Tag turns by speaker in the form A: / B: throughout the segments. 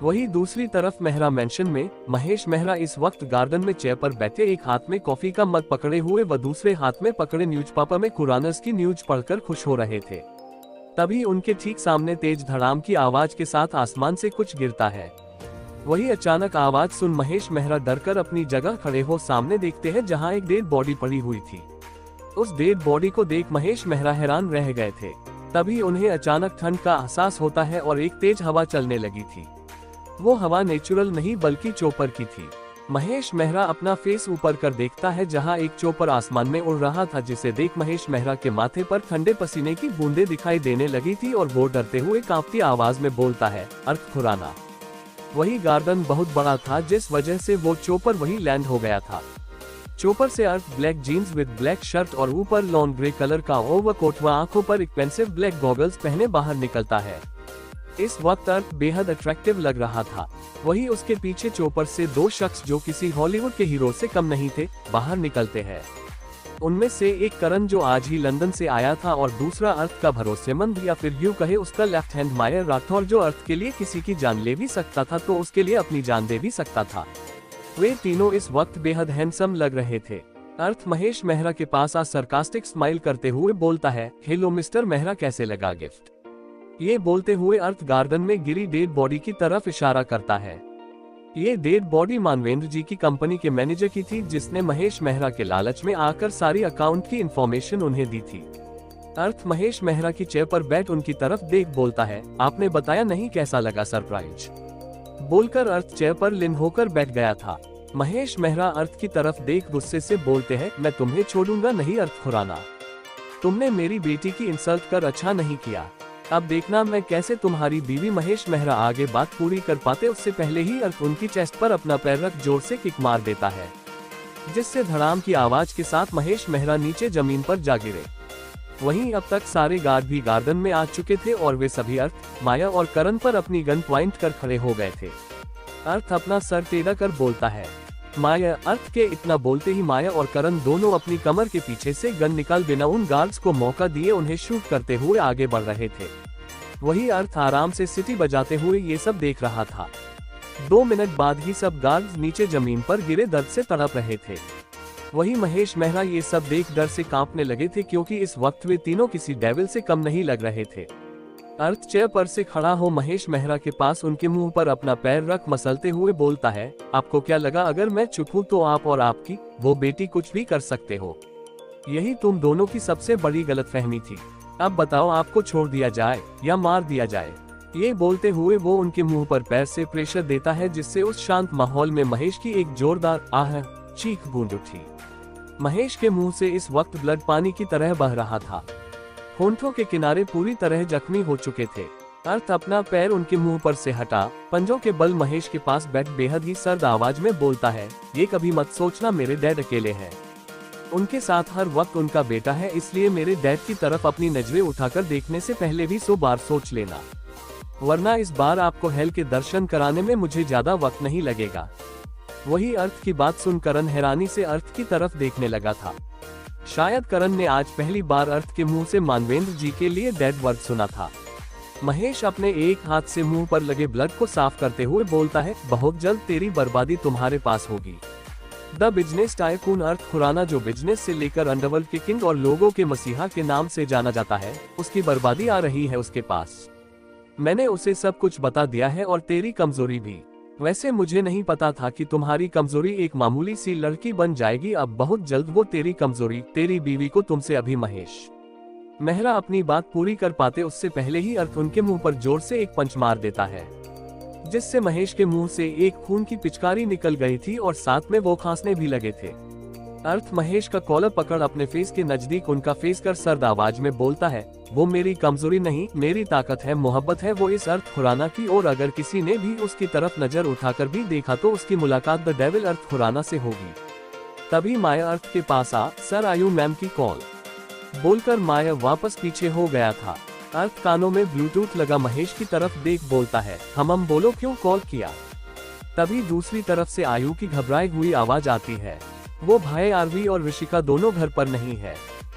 A: वहीं दूसरी तरफ मेहरा मेंशन में महेश मेहरा इस वक्त गार्डन में चेयर पर बैठे एक हाथ में कॉफी का मग पकड़े हुए व दूसरे हाथ में पकड़े न्यूज़पेपर में कुरानस की न्यूज पढ़कर खुश हो रहे थे। तभी उनके ठीक सामने तेज धड़ाम की आवाज के साथ आसमान से कुछ गिरता है। वही अचानक आवाज सुन महेश मेहरा डरकर अपनी जगह खड़े हो सामने देखते हैं जहां एक डेड बॉडी पड़ी हुई थी। उस डेड बॉडी को देख महेश मेहरा हैरान रह गए थे। तभी उन्हें अचानक ठंड का एहसास होता है और एक तेज हवा चलने लगी थी। वो हवा नेचुरल नहीं बल्कि चोपर की थी। महेश मेहरा अपना फेस ऊपर कर देखता है जहां एक चोपर आसमान में उड़ रहा था, जिसे देख महेश मेहरा के माथे पर ठंडे पसीने की बूंदें दिखाई देने लगी थी और वो डरते हुए कांपती आवाज में बोलता है, अर्थ खुराना। वही गार्डन बहुत बड़ा था जिस वजह से वो चोपर वही लैंड हो गया था। चोपर से अर्थ black jeans with black shirt और ऊपर लॉन ग्रे कलर का ओवरकोट व आंखों पर एक्सपेंसिव ब्लैक गॉगल्स पहने बाहर निकलता है। इस वक्त अर्थ बेहद अट्रैक्टिव लग रहा था। वही उसके पीछे चोपर से दो शख्स जो किसी हॉलीवुड के हीरो से कम नहीं थे बाहर निकलते हैं। उनमें से एक करण जो आज ही लंदन से आया था और दूसरा अर्थ का भरोसेमंद या फिर यूं कहे उसका लेफ्ट हैंड मायर राठौर, जो अर्थ के लिए किसी की जान ले भी सकता था तो उसके लिए अपनी जान दे भी सकता था। वे तीनों इस वक्त बेहद हैंडसम लग रहे थे। अर्थ महेश मेहरा के पास आ सरकास्टिक स्माइल करते हुए बोलता है, हेलो मिस्टर मेहरा, कैसे लगा गिफ्ट? ये बोलते हुए अर्थ गार्डन में गिरी डेड बॉडी की तरफ इशारा करता है। ये डेड बॉडी मानवेंद्र जी की कंपनी के मैनेजर की थी, जिसने महेश मेहरा के लालच में आकर सारी अकाउंट की इंफॉर्मेशन उन्हें दी थी। अर्थ महेश मेहरा की चेयर पर बैठ उनकी तरफ देख बोलता है, आपने बताया नहीं, कैसा लगा सरप्राइज? बोलकर अर्थ चेयर पर लिन होकर बैठ गया था। महेश मेहरा अर्थ की तरफ देख गुस्से से बोलते हैं, मैं तुम्हें छोड़ूंगा नहीं अर्थ खुराना। तुमने मेरी बेटी की इंसल्ट कर अच्छा नहीं किया। अब देखना मैं कैसे तुम्हारी बीवी। महेश मेहरा आगे बात पूरी कर पाते उससे पहले ही अर्थ उनकी चेस्ट पर अपना पैर रख जोर से किक मार देता है, जिससे धड़ाम की आवाज के साथ महेश मेहरा नीचे जमीन पर जा गिरे। वहीं अब तक सारे गार्ड भी गार्डन में आ चुके थे और वे सभी अर्थ, माया और करण पर अपनी गन पॉइंट कर खड़े हो गए थे। अर्थ अपना सर टेढ़ा कर बोलता है, माया। अर्थ के इतना बोलते ही माया और करण दोनों अपनी कमर के पीछे से गन निकाल बिना उन गार्ड्स को मौका दिए उन्हें शूट करते हुए आगे बढ़ रहे थे। वही अर्थ आराम से सीटी बजाते हुए ये सब देख रहा था। 2 मिनट बाद ही सब गार्ड्स नीचे जमीन पर गिरे दर्द से तड़प रहे थे। वही महेश मेहरा ये सब देख डर से कांपने लगे थे, क्योंकि इस वक्त वे तीनों किसी डेविल से कम नहीं लग रहे थे। अर्थ चेयर पर से खड़ा हो महेश मेहरा के पास उनके मुंह पर अपना पैर रख मसलते हुए बोलता है, आपको क्या लगा अगर मैं चुप हूं तो आप और आपकी वो बेटी कुछ भी कर सकते हो? यही तुम दोनों की सबसे बड़ी गलतफहमी थी। अब बताओ, आपको छोड़ दिया जाए या मार दिया जाए? ये बोलते हुए वो उनके मुंह पर पैर से प्रेशर देता है, जिससे उस शांत माहौल में महेश की एक जोरदार आह चीख गूंज उठी। महेश के मुंह से इस वक्त ब्लड पानी की तरह बह रहा था। होंठों के किनारे पूरी तरह जख्मी हो चुके थे। अर्थ अपना पैर उनके मुंह पर से हटा पंजों के बल महेश के पास बैठ बेहद ही सर्द आवाज में बोलता है, ये कभी मत सोचना मेरे डैड अकेले हैं। उनके साथ हर वक्त उनका बेटा है, इसलिए मेरे डैड की तरफ अपनी नजरें उठाकर देखने से पहले भी 100 बार सोच लेना, वरना इस बार आपको हेल के दर्शन कराने में मुझे ज्यादा वक्त नहीं लगेगा। वही अर्थ की बात सुन करण हैरानी से अर्थ की तरफ देखने लगा था। शायद करण ने आज पहली बार अर्थ के मुंह से मानवेंद्र जी के लिए डैड वर्ड सुना था। महेश अपने एक हाथ से मुंह पर लगे ब्लड को साफ करते हुए बोलता है, बहुत जल्द तेरी बर्बादी तुम्हारे पास होगी। द बिजनेस टाइकून अर्थ खुराना, जो बिजनेस से लेकर अंडरवर्ल्ड के किंग और लोगों के मसीहा के नाम से जाना जाता है, उसकी बर्बादी आ रही है उसके पास। मैंने उसे सब कुछ बता दिया है और तेरी कमजोरी भी। वैसे मुझे नहीं पता था कि तुम्हारी कमजोरी एक मामूली सी लड़की बन जाएगी। अब बहुत जल्द वो तेरी कमजोरी, तेरी बीवी को तुमसे अभी महेश मेहरा अपनी बात पूरी कर पाते उससे पहले ही अर्थ उनके मुंह पर जोर से एक पंच मार देता है, जिससे महेश के मुंह से एक खून की पिचकारी निकल गई थी और साथ में वो खांसने भी लगे थे। अर्थ महेश का कॉलर पकड़ अपने फेस के नजदीक उनका फेस कर सर्द आवाज में बोलता है, वो मेरी कमजोरी नहीं, मेरी ताकत है, मोहब्बत है वो इस अर्थ खुराना की। और अगर किसी ने भी उसकी तरफ नजर उठाकर भी देखा तो उसकी मुलाकात द डेविल अर्थ खुराना से होगी। तभी माया अर्थ के पास आ, सर आयु मैम की कॉल बोलकर माया वापस पीछे हो गया था। अर्थ कानों में ब्लूटूथ लगा महेश की तरफ देख बोलता है, हम बोलो क्यों कॉल किया? तभी दूसरी तरफ से आयु की घबराई हुई आवाज आती है, वो भाई आरवी और ऋषिका दोनों घर पर नहीं है।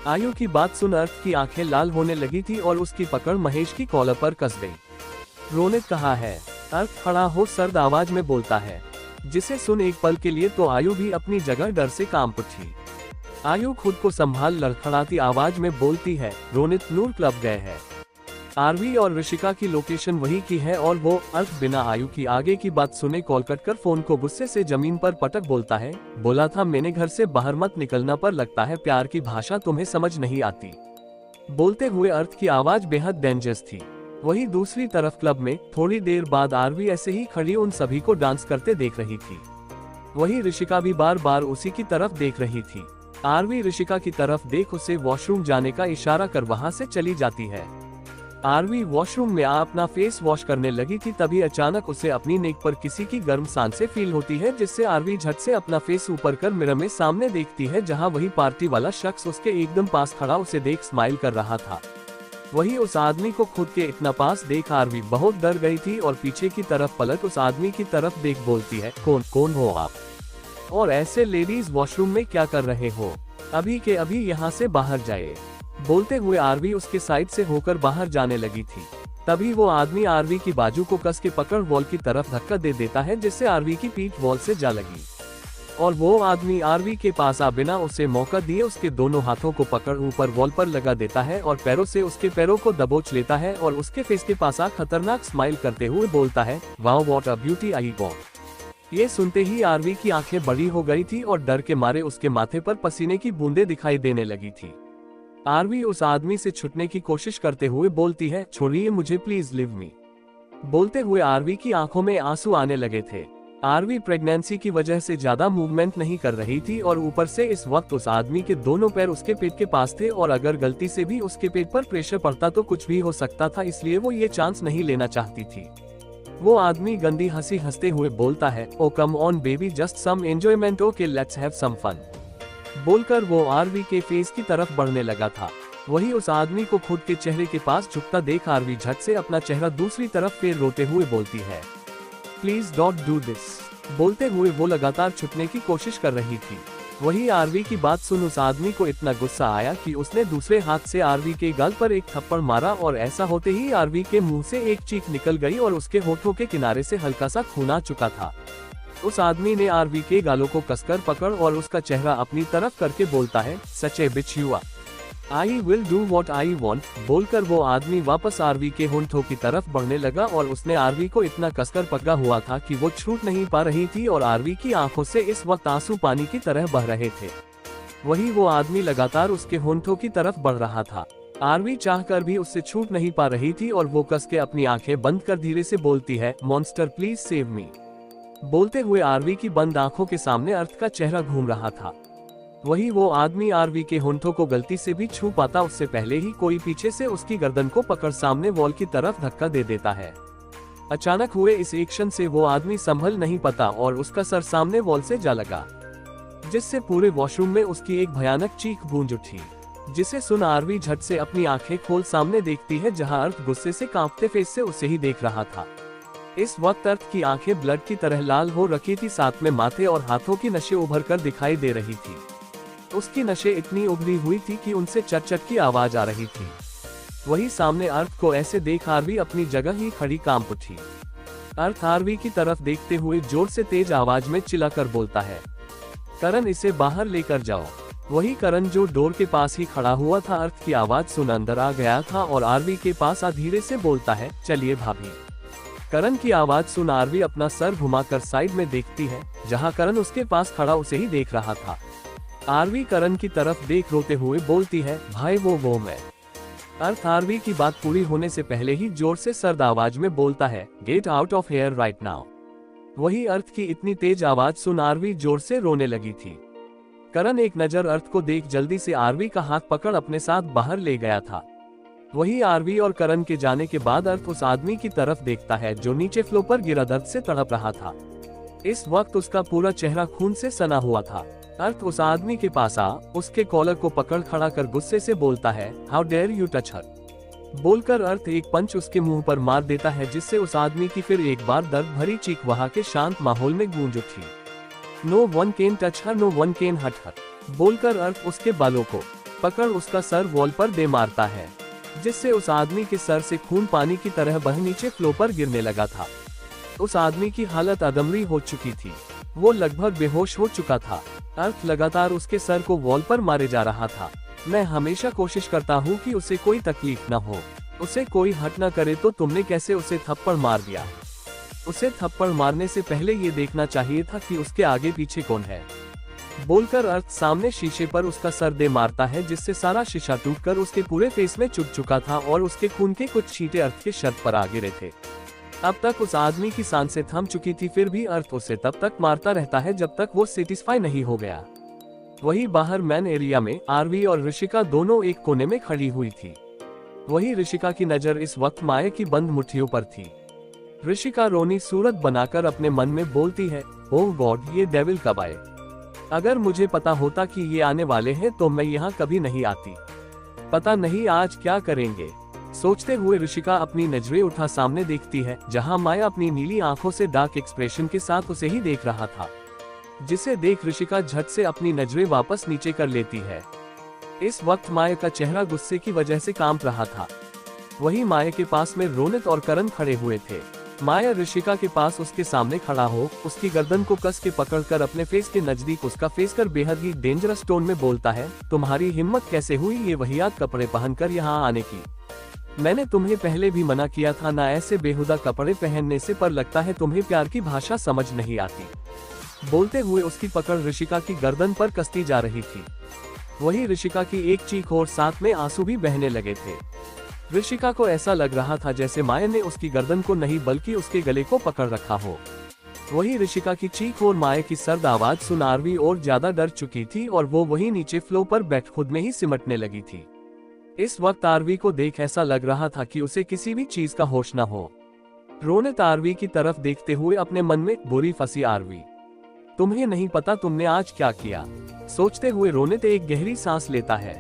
A: आयु की बात सुन अर्थ की आंखें लाल होने लगी थी और उसकी पकड़ महेश की कॉलर पर कस गई। रोने कहा है, अर्थ खड़ा हो सर्द आवाज में बोलता है, जिसे सुन एक पल के लिए तो आयु भी अपनी जगह डर से कांप उठी। आयु खुद को संभाल लड़खड़ाती आवाज में बोलती है, रोनित नूर क्लब गए हैं। आरवी और ऋषिका की लोकेशन वही की है और वो अर्थ बिना आयु की आगे की बात सुने कॉल कट कर फोन को गुस्से से जमीन पर पटक बोलता है, बोला था मैंने घर से बाहर मत निकलना, पर लगता है प्यार की भाषा तुम्हें समझ नहीं आती। बोलते हुए अर्थ की आवाज बेहद डेंजरस थी। वही दूसरी तरफ क्लब में थोड़ी देर बाद आरवी ऐसे ही खड़ी उन सभी को डांस करते देख रही थी। वही ऋषिका भी बार बार उसी की तरफ देख रही थी। आरवी ऋषिका की तरफ देख उसे वॉशरूम जाने का इशारा कर वहां से चली जाती है। आरवी वॉशरूम में अपना फेस वॉश करने लगी थी, तभी अचानक उसे अपनी नेक पर किसी की गर्म सांसें फील होती है, जिससे आरवी झट से अपना फेस ऊपर कर मिरर में सामने देखती है, जहां वही पार्टी वाला शख्स उसके एकदम पास खड़ा उसे देख स्माइल कर रहा था। वही उस आदमी को खुद के इतना पास देख आरवी बहुत डर गई थी और पीछे की तरफ पलट उस आदमी की तरफ देख बोलती है, कौन हो आप, और ऐसे लेडीज वॉशरूम में क्या कर रहे हो, अभी के अभी यहाँ से बाहर जाए। बोलते हुए आरवी उसके साइड से होकर बाहर जाने लगी थी। तभी वो आदमी आरवी की बाजू को कस के पकड़ वॉल की तरफ धक्का दे देता है, जिससे आरवी की पीठ वॉल से जा लगी और वो आदमी आरवी के पास आ बिना उसे मौका दिए उसके दोनों हाथों को पकड़ ऊपर वॉल पर लगा देता है और पैरों से उसके पैरों को दबोच लेता है और उसके फेस के पास आ खतरनाक स्माइल करते हुए बोलता है, wow what a beauty I got. ये सुनते ही आरवी की आंखें बड़ी हो गई थी और डर के मारे उसके माथे पर पसीने की बूंदें दिखाई देने लगी थी। आरवी उस आदमी से छुटने की कोशिश करते हुए बोलती है, छोड़िए मुझे प्लीज लिव मी। बोलते हुए आरवी की आंखों में आंसू आने लगे थे। आरवी प्रेगनेंसी की वजह से ज्यादा मूवमेंट नहीं कर रही थी और ऊपर से इस वक्त उस आदमी के दोनों पैर उसके पेट के पास थे और अगर गलती से भी उसके पेट पर प्रेशर पड़ता तो कुछ भी हो सकता था, इसलिए वो ये चांस नहीं लेना चाहती थी। वो आदमी गंदी हंसी हंसते हुए बोलता है, oh come on baby just some enjoyment, okay let's have some fun. बोलकर वो आरवी के फेस की तरफ बढ़ने लगा था। वही उस आदमी को खुद के चेहरे के पास झुकता देख आरवी झट से अपना चेहरा दूसरी तरफ फेर रोते हुए बोलती है, प्लीज डोंट डू दिस। बोलते हुए वो लगातार छुटने की कोशिश कर रही थी। वही आरवी की बात सुन उस आदमी को इतना गुस्सा आया कि उसने दूसरे हाथ से आरवी के गाल पर एक थप्पड़ मारा और ऐसा होते ही आरवी के मुंह से एक चीख निकल गई और उसके होठों के किनारे से हल्का सा खून आ चुका था। उस आदमी ने आरवी के गालों को कसकर पकड़ और उसका चेहरा अपनी तरफ करके बोलता है, such a bitch you are, I will do what I want. बोलकर वो आदमी वापस आरवी के होंठों की तरफ बढ़ने लगा और उसने आरवी को इतना कसकर पकड़ा हुआ था कि वो छूट नहीं पा रही थी और आरवी की आंखों से इस वक्त आंसू पानी की तरह बह रहे थे। वही वो आदमी लगातार उसके होंठों की तरफ बढ़ रहा था। आरवी चाहकर भी उससे छूट नहीं पा रही थी और वो कस के अपनी आंखें बंद कर धीरे से बोलती है, मॉन्स्टर प्लीज सेव मी। बोलते हुए आरवी की बंद आंखों के सामने अर्थ का चेहरा घूम रहा था। वही वो आदमी आरवी के होंठों को गलती से भी छू पाता उससे पहले ही कोई पीछे से उसकी गर्दन को पकड़ सामने वॉल की तरफ धक्का दे देता है। अचानक हुए इस एक्शन से वो आदमी संभल नहीं पाता और उसका सर सामने वॉल से जा लगा, जिससे पूरे वॉशरूम में उसकी एक भयानक चीख गूंज उठी, जिसे सुन आरवी झट से अपनी आंखें खोल सामने देखती है, जहां अर्थ गुस्से से कांपते फेस से उसे ही देख रहा था। इस वक्त अर्थ की आंखें ब्लड की तरह लाल हो रखी थी, साथ में माथे और हाथों की नसें उभर कर दिखाई दे रही थी। उसकी नसें इतनी उभरी हुई थी कि उनसे चट-चट की आवाज आ रही थी। वही सामने अर्थ को ऐसे देख आरवी अपनी जगह ही खड़ी कांप उठी। अर्थ आरवी की तरफ देखते हुए जोर से तेज आवाज में चिल्लाकर बोलता है, करण इसे बाहर लेकर जाओ। वही करण जो डोर के पास ही खड़ा हुआ था अर्थ की आवाज सुन अंदर आ गया था और आरवी के पास आ धीरे से बोलता है, चलिए भाभी। करण की आवाज सुन आरवी अपना सर घुमाकर साइड में देखती है, जहां करण उसके पास खड़ा उसे ही देख रहा था। आरवी करण की तरफ देख रोते हुए बोलती है, भाई वो मैं। अर्थ आरवी की बात पूरी होने से पहले ही जोर से सर्द आवाज में बोलता है, get out of here right now. वही अर्थ की इतनी तेज आवाज सुन आरवी जोर से रोने लगी थी। करण एक नजर अर्थ को देख जल्दी से आरवी का हाथ पकड़ अपने साथ बाहर ले गया था। वही आरवी और करण के जाने के बाद अर्थ उस आदमी की तरफ देखता है जो नीचे फ्लोर पर गिरा दर्द से तड़प रहा था। इस वक्त उसका पूरा चेहरा खून से सना हुआ था। अर्थ उस आदमी के पास आ उसके कॉलर को पकड़ खड़ा कर गुस्से से बोलता है, how dare you touch her. बोलकर अर्थ एक पंच उसके मुंह पर मार देता है, जिससे उस आदमी की फिर एक बार दर्द भरी चीख वहां के शांत माहौल में गूंज उठी। No one can touch her, no one can hurt her. बोलकर अर्थ उसके बालों को पकड़ उसका सर वॉल पर दे मारता है, जिससे उस आदमी के सर से खून पानी की तरह बह नीचे फ्लोर पर गिरने लगा था। उस आदमी की हालत अदमरी हो चुकी थी। वो लगभग बेहोश हो चुका था। अर्थ लगातार उसके सर को वॉल पर मारे जा रहा था। मैं हमेशा कोशिश करता हूँ कि उसे कोई तकलीफ न हो, उसे कोई हर्ट न करे, तो तुमने कैसे उसे थप्पड़ मार दिया? उसे थप्पड़ मारने से पहले ये देखना चाहिए था कि उसके आगे पीछे कौन है। बोलकर अर्थ सामने शीशे पर उसका सर दे मारता है, जिससे सारा शीशा टूटकर उसके पूरे फेस में चुभ चुका था और उसके खून के कुछ छींटे अर्थ के शर्ट पर आ गिरे थे। अब तक उस आदमी की सांसें थम चुकी थी, फिर भी अर्थ उसे तब तक मारता रहता है जब तक वो सेटिस्फाई नहीं हो गया। वही बाहर मैन एरिया में आरवी और ऋषिका दोनों एक कोने में खड़ी हुई थी। वही ऋषिका की नजर इस वक्त माया की बंद मुट्ठियों पर थी। ऋषिका रोनी सूरत बनाकर अपने मन में बोलती है, ओह गॉड, ये डेविल कब आए? अगर मुझे पता होता कि ये आने वाले हैं तो मैं यहाँ कभी नहीं आती। पता नहीं आज क्या करेंगे। सोचते हुए ऋषिका अपनी नजरें उठा सामने देखती है, जहाँ माया अपनी नीली आंखों से डार्क एक्सप्रेशन के साथ उसे ही देख रहा था, जिसे देख ऋषिका झट से अपनी नजरें वापस नीचे कर लेती है। इस वक्त माया का चेहरा गुस्से की वजह से कांप रहा था। वही माया के पास में रोनित और करण खड़े हुए थे। माया ऋषिका के पास उसके सामने खड़ा हो उसकी गर्दन को कस के पकड़कर अपने फेस के नजदीक उसका फेस कर बेहद ही डेंजरस टोन में बोलता है, तुम्हारी हिम्मत कैसे हुई ये वहियात कपड़े पहनकर यहाँ आने की? मैंने तुम्हें पहले भी मना किया था ना ऐसे बेहुदा कपड़े पहनने से, पर लगता है तुम्हें प्यार की भाषा समझ नहीं आती। बोलते हुए उसकी पकड़ ऋषिका की गर्दन पर कसती जा रही थी। वही ऋषिका की एक चीख और साथ में आंसू भी बहने लगे थे। ऋषिका को ऐसा लग रहा था जैसे माया ने उसकी गर्दन को नहीं बल्कि उसके गले को पकड़ रखा हो। वही ऋषिका की चीख और माया की सर्द आवाज सुन आरवी और ज्यादा डर चुकी थी और वो वही नीचे फ्लो पर बैठ खुद में ही सिमटने लगी थी। इस वक्त आरवी को देख ऐसा लग रहा था कि उसे किसी भी चीज का होश न हो। रोनित आरवी की तरफ देखते हुए अपने मन में, बुरी फंसी आरवी, तुम्हें नहीं पता तुमने आज क्या किया। सोचते हुए रोनित एक गहरी सांस लेता है।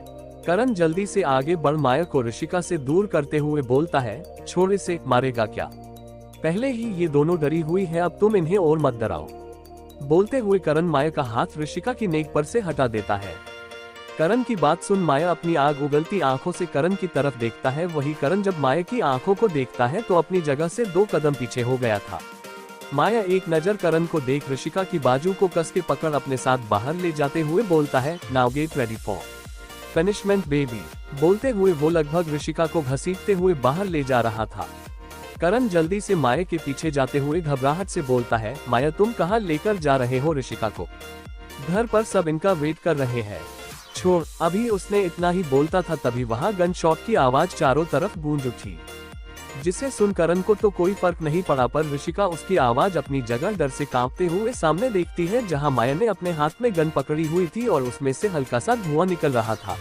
A: करण जल्दी से आगे बढ़ माया को ऋषिका से दूर करते हुए बोलता है, छोड़ इसे, मारेगा क्या? पहले ही ये दोनों डरी हुई है, अब तुम इन्हें और मत डराओ। बोलते हुए करण माया का हाथ ऋषिका की नेक पर से हटा देता है। करण की बात सुन माया अपनी आग उगलती आंखों से करण की तरफ देखता है। वही करण जब माया की आंखों को देखता है तो अपनी जगह से 2 कदम पीछे हो गया था। माया एक नजर करण को देख ऋषिका की बाजू को कस के पकड़ अपने साथ बाहर ले जाते हुए बोलता है, now get ready for punishment baby. बोलते हुए वो लगभग ऋषिका को घसीटते हुए बाहर ले जा रहा था। करण जल्दी से माया के पीछे जाते हुए घबराहट से बोलता है, माया तुम कहाँ लेकर जा रहे हो ऋषिका को? घर पर सब इनका वेट कर रहे हैं। छोड़। अभी उसने इतना ही बोलता था तभी वहां गन शॉट की आवाज चारों तरफ गूंज उठी, जिसे सुन करण को तो कोई फर्क नहीं पड़ा, पर ऋषिका उसकी आवाज अपनी जगह डर से कांपते हुए सामने देखती है, जहां माया ने अपने हाथ में गन पकड़ी हुई थी और उसमें से हल्का सा धुआं निकल रहा था।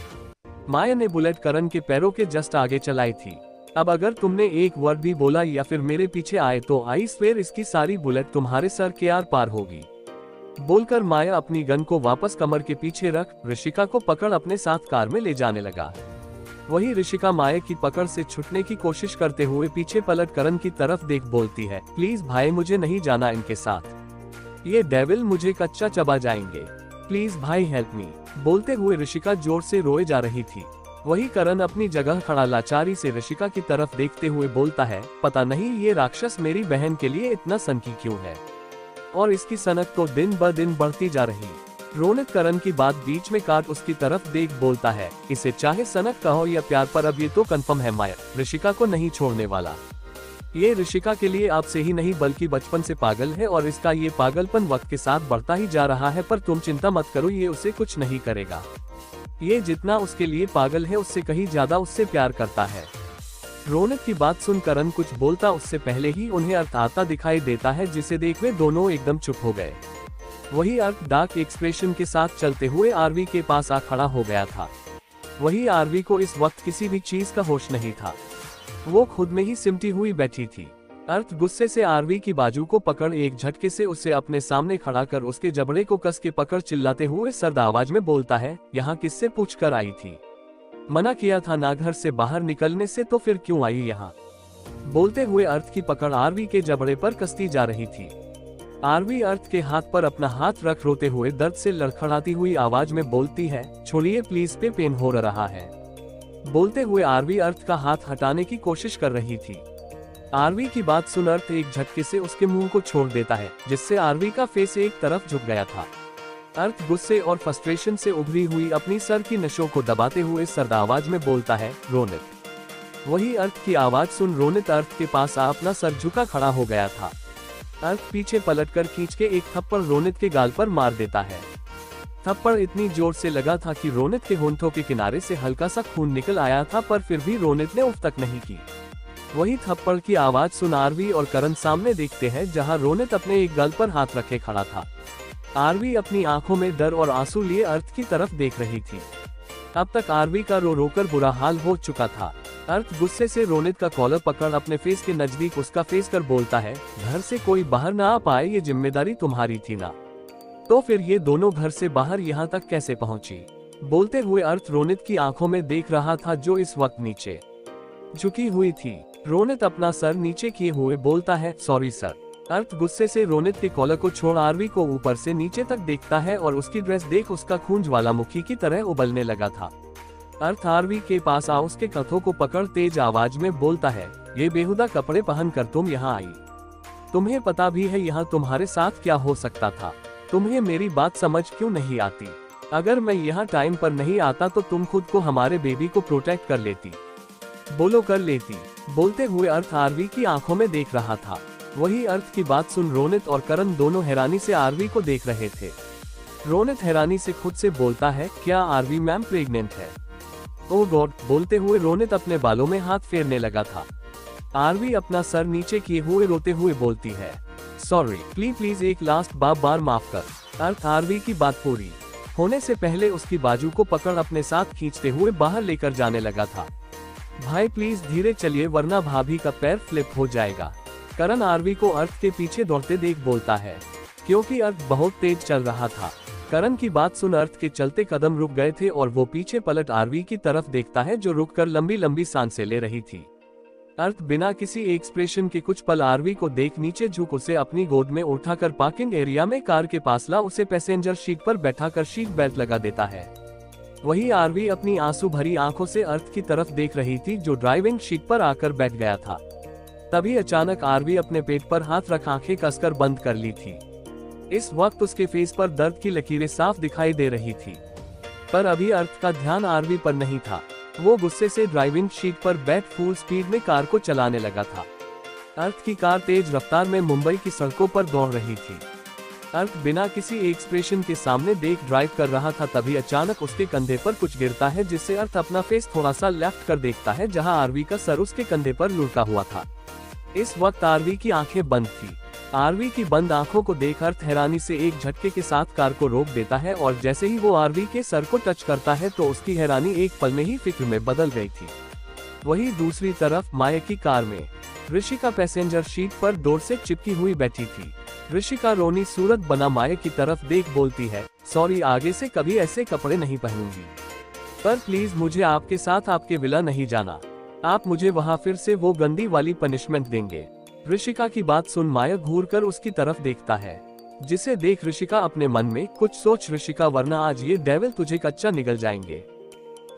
A: माया ने बुलेट करण के पैरों के जस्ट आगे चलाई थी। अब अगर तुमने एक वर्ड भी बोला या फिर मेरे पीछे आए तो आई स्वेयर इसकी सारी बुलेट तुम्हारे सर के आर पार होगी। बोलकर माया अपनी गन को वापस कमर के पीछे रख ऋषिका को पकड़ अपने साथ कार में ले जाने लगा। वही ऋषिका माया की पकड़ से छूटने की कोशिश करते हुए पीछे पलट करण की तरफ देख बोलती है, प्लीज भाई मुझे नहीं जाना इनके साथ, ये डेविल मुझे कच्चा चबा जाएंगे, प्लीज भाई हेल्प मी। बोलते हुए ऋषिका जोर से रोए जा रही थी। वही करण अपनी जगह खड़ा लाचारी से ऋषिका की तरफ देखते हुए बोलता है, पता नहीं ये राक्षस मेरी बहन के लिए इतना सनकी क्यों है और इसकी सनक तो दिन ब दिन बढ़ती जा रही। रोनित करण की बात बीच में काट उसकी तरफ देख बोलता है, इसे चाहे सनक कहो या प्यार, पर अब ये तो कंफर्म है माया ऋषिका को नहीं छोड़ने वाला। ये ऋषिका के लिए अब से ही नहीं बल्कि बचपन से पागल है और इसका ये पागलपन वक्त के साथ बढ़ता ही जा रहा है, पर तुम चिंता मत करो, ये उसे कुछ नहीं करेगा। ये जितना उसके लिए पागल है उससे कहीं ज्यादा उससे प्यार करता है। रोनित की बात सुन करण कुछ बोलता उससे पहले ही उन्हें अर्थ आता दिखाई देता है, जिसे देख वे दोनों एकदम चुप हो गए। वही अर्थ डार्क एक्सप्रेशन के साथ चलते हुए आरवी के पास आ खड़ा हो गया था। वही आरवी को इस वक्त किसी भी चीज का होश नहीं था, वो खुद में ही सिमटी हुई बैठी थी। अर्थ गुस्से से आरवी की बाजू को पकड़ एक झटके से उसे अपने सामने खड़ा कर उसके जबड़े को कस के पकड़ चिल्लाते हुए सर्द आवाज में बोलता है, यहाँ किससे पूछ कर आई थी? मना किया था ना घर से बाहर निकलने से, तो फिर क्यों आई यहाँ? बोलते हुए अर्थ की पकड़ आरवी के जबड़े पर कसती जा रही थी। आरवी अर्थ के हाथ पर अपना हाथ रख रोते हुए दर्द से लड़खड़ाती हुई आवाज में बोलती है, छोड़िए प्लीज, पे पेन हो रहा है। बोलते हुए आरवी अर्थ का हाथ हटाने की कोशिश कर रही थी। आरवी की बात सुन अर्थ एक झटके से उसके मुंह को छोड़ देता है, जिससे आरवी का फेस एक तरफ झुक गया था। अर्थ गुस्से और फ्रस्ट्रेशन से उभरी हुई अपनी सर की नसों को दबाते हुए सर्द आवाज में बोलता है, रोनित। वही अर्थ की आवाज सुन रोनित अर्थ के पास आ अपना सर झुका खड़ा हो गया था। अर्थ पीछे पलटकर खींच के एक थप्पड़ रोनित के गाल पर मार देता है। थप्पड़ इतनी जोर से लगा था कि रोनित के होंठों के किनारे से हल्का सा खून निकल आया था, पर फिर भी रोनित ने उफ तक नहीं की। वही थप्पड़ की आवाज सुन आरवी और करण सामने देखते हैं, जहां रोनित अपने एक गाल पर हाथ रखे खड़ा था। आरवी अपनी आंखों में डर और आंसू लिए अर्थ की तरफ देख रही थी। अब तक आरवी का रो रोकर बुरा हाल हो चुका था। अर्थ गुस्से से रोनित का कॉलर पकड़ अपने फेस के नजदीक उसका फेस कर बोलता है, घर से कोई बाहर ना आ पाए ये जिम्मेदारी तुम्हारी थी ना, तो फिर ये दोनों घर से बाहर यहाँ तक कैसे पहुंची। बोलते हुए अर्थ रोनित की आंखों में देख रहा था, जो इस वक्त नीचे झुकी हुई थी। रोनित अपना सर नीचे किए हुए बोलता है, सॉरी सर। अर्थ गुस्से से रोनित के कॉलर को छोड़ आरवी को ऊपर से नीचे तक देखता है और उसकी ड्रेस देख उसका खून ज्वालामुखी की तरह उबलने लगा था। अर्थ आरवी के पास आ उसके कंधों को पकड़ तेज आवाज में बोलता है, ये बेहुदा कपड़े पहनकर तुम यहाँ आई। तुम्हें पता भी है यहाँ तुम्हारे साथ क्या हो सकता था। तुम्हें मेरी बात समझ क्यों नहीं आती। अगर मैं यहाँ टाइम पर नहीं आता तो तुम खुद को हमारे बेबी को प्रोटेक्ट कर लेती, बोलो कर लेती। बोलते हुए अर्थ आरवी की आंखों में देख रहा था। वही अर्थ की बात सुन रोनित और करण दोनों हैरानी से आरवी को देख रहे थे। रोनित हैरानी से खुद से बोलता है, क्या आरवी मैम प्रेग्नेंट है? ओह गॉड। बोलते हुए रोनित अपने बालों में हाथ फेरने लगा था। आरवी अपना सर नीचे किए हुए रोते हुए बोलती है, सॉरी, प्लीज एक लास्ट बार माफ कर। अर्थ आरवी की बात पूरी होने से पहले उसकी बाजू को पकड़ अपने साथ खींचते हुए बाहर लेकर जाने लगा था। भाई प्लीज धीरे चलिए वरना भाभी का पैर फ्लिप हो जाएगा। करण आरवी को अर्थ के पीछे दौड़ते देख बोलता है, क्योंकि अर्थ बहुत तेज चल रहा था। करण की बात सुन अर्थ के चलते कदम रुक गए थे और वो पीछे पलट आरवी की तरफ देखता है, जो रुककर लंबी लंबी सांसें ले रही थी। अर्थ बिना किसी एक्सप्रेशन के कुछ पल आरवी को देख नीचे झुक उसे अपनी गोद में उठाकर पार्किंग एरिया में कार के पास ला उसे पैसेंजर सीट पर बैठाकर सीट बेल्ट लगा देता है। वही आरवी अपनी आंसू भरी आंखों से अर्थ की तरफ देख रही थी, जो ड्राइविंग सीट पर आकर बैठ गया था। तभी अचानक आरवी अपने पेट पर हाथ रख आंखें कसकर बंद कर ली थी। इस वक्त उसके फेस पर दर्द की लकीरें साफ दिखाई दे रही थी, पर अभी अर्थ का ध्यान आरवी पर नहीं था। वो गुस्से से ड्राइविंग सीट पर बैठ फुल स्पीड में कार को चलाने लगा था। अर्थ की कार तेज रफ्तार में मुंबई की सड़कों पर दौड़ रही थी। अर्थ बिना किसी एक्सप्रेशन के सामने देख ड्राइव कर रहा था। तभी अचानक उसके कंधे पर कुछ गिरता है, जिससे अर्थ अपना फेस थोड़ा सा लेफ्ट कर देखता है, जहां आरवी का सर उसके कंधे पर लुढ़का हुआ था। इस वक्त आरवी की आंखें बंद थी। आरवी की बंद आंखों को देख अर्थ हैरानी से एक झटके के साथ कार को रोक देता है और जैसे ही वो आरवी के सर को टच करता है तो उसकी हैरानी एक पल में ही फिक्र में बदल गई थी। वही दूसरी तरफ माया की कार में ऋषिका पैसेंजर सीट पर डोर से चिपकी हुई बैठी थी। ऋषिका रोनी सूरत बना माया की तरफ देख बोलती है, सॉरी, आगे से कभी ऐसे कपड़े नहीं पहनूंगी, पर प्लीज मुझे आपके साथ आपके विला नहीं जाना। आप मुझे वहाँ फिर से वो गंदी वाली पनिशमेंट देंगे। ऋषिका की बात सुन माया घूरकर उसकी तरफ देखता है, जिसे देख ऋषिका अपने मन में कुछ सोच, ऋषिका वरना आज ये डेविल तुझे कच्चा निगल जाएंगे।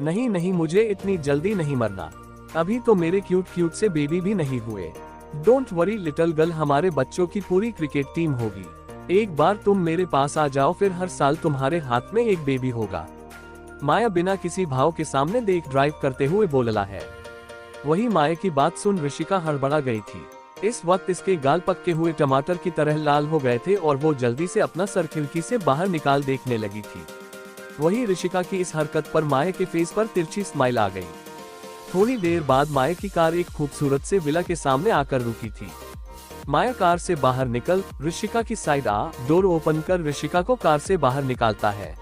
A: नहीं नहीं, मुझे इतनी जल्दी नहीं मरना, अभी तो मेरे क्यूट से बेबी भी नहीं हुए। डोंट वरी लिटिल गर्ल, हमारे बच्चों की पूरी क्रिकेट टीम होगी। एक बार तुम मेरे पास आ जाओ, फिर हर साल तुम्हारे हाथ में एक बेबी होगा। माया बिना किसी भाव के सामने देख ड्राइव करते हुए बोलला है। वही माया की बात सुन ऋषिका हड़बड़ा गई थी। इस वक्त इसके गाल पक्के हुए टमाटर की तरह लाल हो गए थे और वो जल्दी से अपना सर खिड़की से बाहर निकाल देखने लगी थी। वही ऋषिका की इस हरकत पर माया के फेस पर तिरछी स्माइल आ गई। थोड़ी देर बाद माया की कार एक खूबसूरत से विला के सामने आकर रुकी थी। माया कार से बाहर निकल ऋषिका की साइड आ डोर ओपन कर ऋषिका को कार से बाहर निकालता है।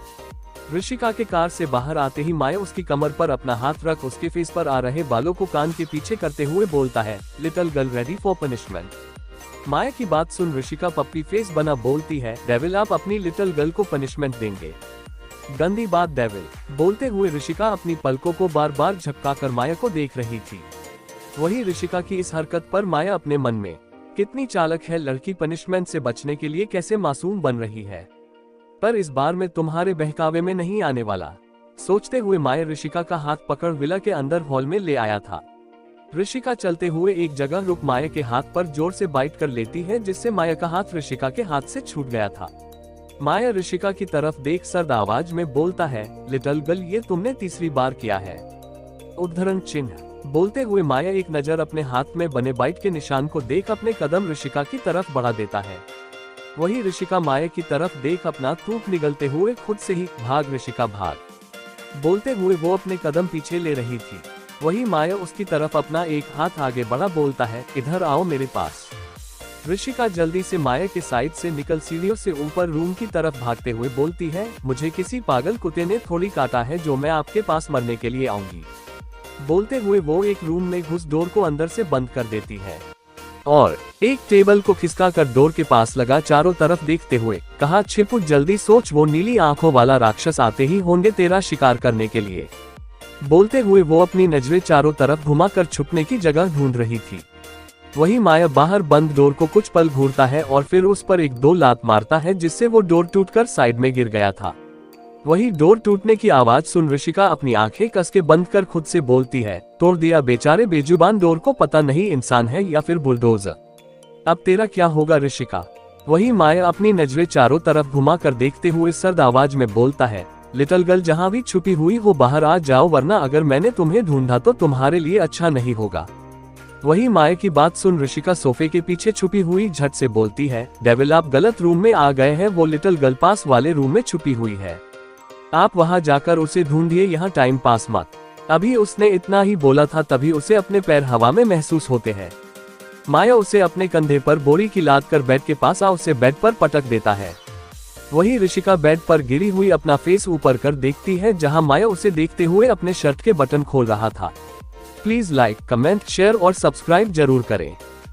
A: ऋषिका के कार से बाहर आते ही माया उसकी कमर पर अपना हाथ रख उसके फेस पर आ रहे बालों को कान के पीछे करते हुए बोलता है, little girl ready for punishment. Maya की बात सुन ऋषिका पप्पी फेस बना बोलती है, डेविल आप अपनी लिटिल गर्ल को पनिशमेंट देंगे। गंदी बात डेविल। बोलते हुए ऋषिका अपनी पलकों को बार बार झपकाकर माया को देख रही थी। वही ऋषिका की इस हरकत पर माया अपने मन में, कितनी चालक है लड़की, पनिशमेंट से बचने के लिए कैसे मासूम बन रही है, पर इस बार मैं तुम्हारे बहकावे में नहीं आने वाला। सोचते हुए माया ऋषिका का हाथ पकड़ विला के अंदर हॉल में ले आया था। ऋषिका चलते हुए एक जगह रुक माया के हाथ पर जोर से बाइट कर लेती है, जिससे माया का हाथ ऋषिका के हाथ से छूट गया था। माया ऋषिका की तरफ देख सर्द आवाज में बोलता है, लिटिल गर्ल, ये तुमने तीसरी बार किया है। उद्धरण चिन्ह। बोलते हुए माया एक नजर अपने हाथ में बने बाइट के निशान को देख अपने कदम ऋषिका की तरफ बढ़ा देता है। वही ऋषिका माया की तरफ देख अपना थूक निगलते हुए खुद से ही, भाग ऋषिका भाग। बोलते हुए वो अपने कदम पीछे ले रही थी। वही माया उसकी तरफ अपना एक हाथ आगे बढ़ा बोलता है, इधर आओ मेरे पास। ऋषिका जल्दी से माया के साइड से निकल सीढ़ियों से ऊपर रूम की तरफ भागते हुए बोलती है, मुझे किसी पागल कुत्ते ने थोड़ी काटा है जो मैं आपके पास मरने के लिए आऊंगी। बोलते हुए वो एक रूम में घुस डोर को अंदर से बंद कर देती है और एक टेबल को खिसका कर डोर के पास लगा चारों तरफ देखते हुए कहा, छिपुट जल्दी सोच, वो नीली आंखों वाला राक्षस आते ही होंगे तेरा शिकार करने के लिए। बोलते हुए वो अपनी नजरें चारों तरफ घुमाकर छुपने की जगह ढूंढ रही थी। वही माया बाहर बंद डोर को कुछ पल घूरता है और फिर उस पर एक दो लात मारता है, जिससे वो डोर टूटकर साइड में गिर गया था। वही डोर टूटने की आवाज सुन ऋषिका अपनी आंखें कस के बंद कर खुद से बोलती है, तोड़ दिया बेचारे बेजुबान डोर को, पता नहीं इंसान है या फिर बुलडोजर। अब तेरा क्या होगा ऋषिका। वही माया अपनी नजरें चारों तरफ घुमा कर देखते हुए सर्द आवाज में बोलता है, लिटिल गर्ल, जहाँ भी छुपी हुई हो बाहर आ जाओ, वरना अगर मैंने तुम्हें ढूंढा तो तुम्हारे लिए अच्छा नहीं होगा। वही माया की बात सुन ऋषिका सोफे के पीछे छुपी हुई झट से बोलती है, डेविल, आप गलत रूम में आ गए हैं, वो लिटिल गर्ल पास वाले रूम में छुपी हुई है, आप वहां जाकर उसे ढूंढिए, यहाँ टाइम पास मत। अभी उसने इतना ही बोला था तभी उसे अपने पैर हवा में महसूस होते हैं। माया उसे अपने कंधे पर बोरी की लाद कर बेड के पास उसे बेड पर पटक देता है। वही ऋषिका बेड पर गिरी हुई अपना फेस ऊपर कर देखती है, जहां माया उसे देखते हुए अपने शर्ट के बटन खोल रहा था। प्लीज लाइक, कमेंट, शेयर और सब्सक्राइब जरूर करें।